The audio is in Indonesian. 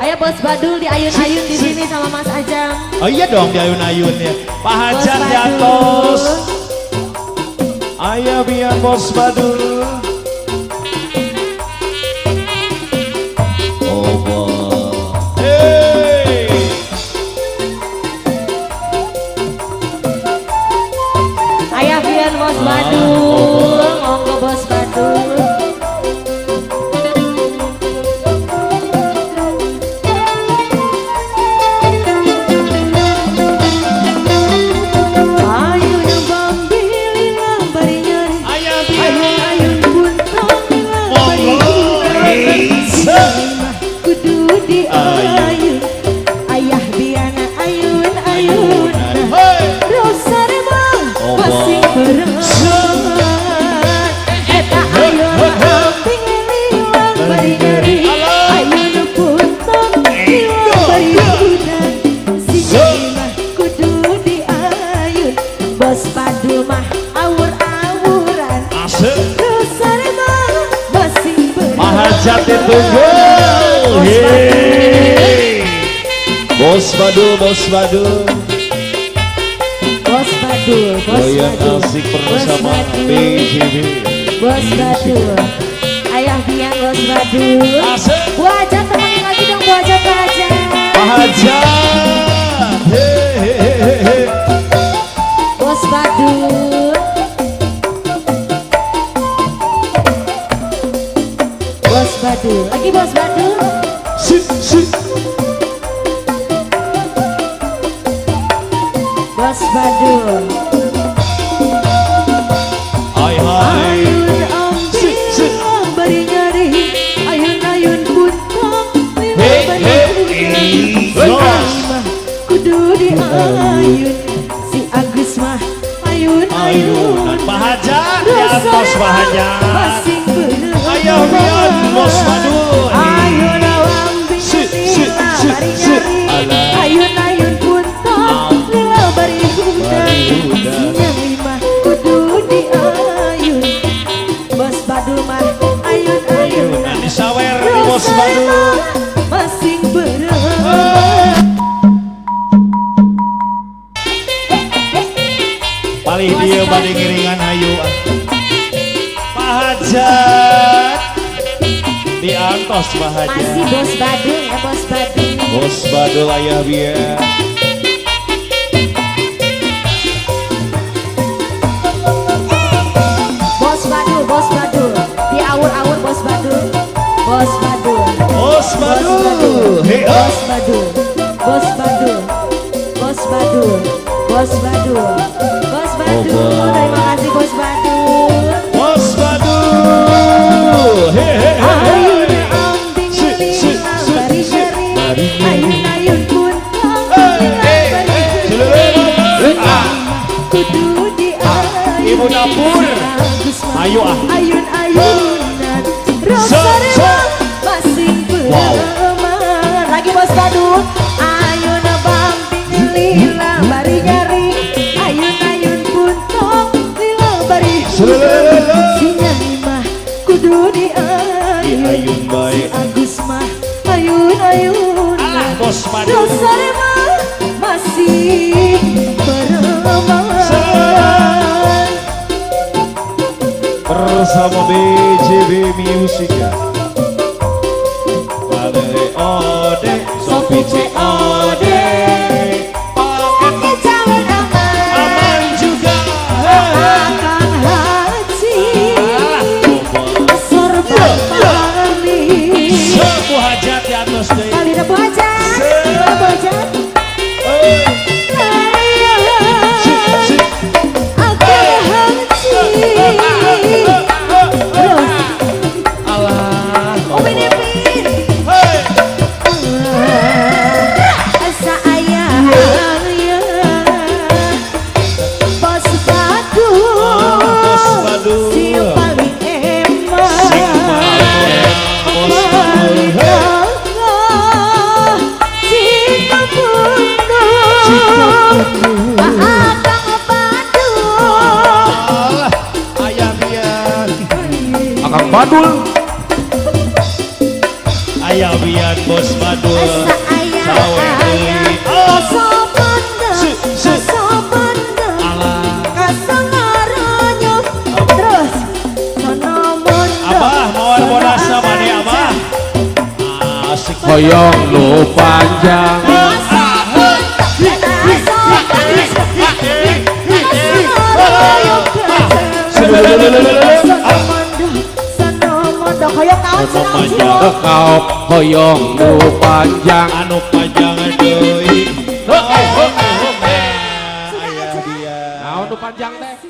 Ayo Bos Badul di ayun-ayun di sini sama Mas Ajang. Oh iya dong di ayun-ayun ya. Pak Hajar Jatos. Ayo biar Bos Badul. Bos Badul, monggo Bos Badul. Ayun bambili bari nyari, ayun buntong bari kudu di ayun, ayah biana ayun. Rosa remang masih bareng. Bos Badul mah awur-awuran. Rosa remang masih bareng. Mahajat ditunggu. Bos Badul, Bos Badul. Bos Badul, Bos Badul. Asik bersama BJB. Bos Badul. Ayah biang Bos Badul. Bu Ajat temenin lagi dong Bu Ajat, Bu Ajat. Pak Ajat. Bos Badul. Bos Badul. Lagi Bos Badul. Bos Badul. Hai hai. Ayun bari nyari, ayun buntong kudu di ayun. Si Agus mah ayun. Pak Hajar di atas Pak Hajar. Masih bareng. Ayo biar Bos Badul. Ayun awang bingila bari nyari, ayun buntong lila bari hudan. Sinyang lima kudu di ayun. Bos Badul mah ayun. Disawer di Bos Badul. Masih bareng. Paling dia balik ngiringan ayu. Pak Hajar di antos Pak Hajar. Masih Bos Badul ya Bos Badul. Bos Badul ayah biar. Bos Badul di awur-awur Bos Badul. Bos Badul. Bos Badul. Bos Badul. Bos Badul. Bos Badul. Bos Badul. Bos Badul. Terima kasih Bos Badul. Bos Badul. Ayun ambing lila bari nyeri, ayun buntong kudu di ayun. Ibu dapur. Ayo ah. Ayun-ayunan Rosa remang masih bereman. Lagi Bos Badul. Ayun bambing lila bari nyari, ayun buntong lila bari sinyang mah kudu di ayun. Ayun baik. Agus mah ayun. Bos Badul. Rosa remang masih bereman. Bersama BJB Music ya. Ade ode, sopi COD. Paket Jalan aman juga. Akang haji sorban manis. Sebuah hajat di atas deh. Kali ada Bu Ajat. Bu Ajat. Akang haji. Allah. Upin Ipin. Asa ayah Bos Badul. Bos Badul. Si paling emang. Bos Badul. Ayah biar. Akang Badul. Ayah biar Bos Badul. badul sawe deui Abah mawar bonasna mane Abah asik hoyong nu panjang kau hoyong nu panjang anu panjang deui naon nu panjang teh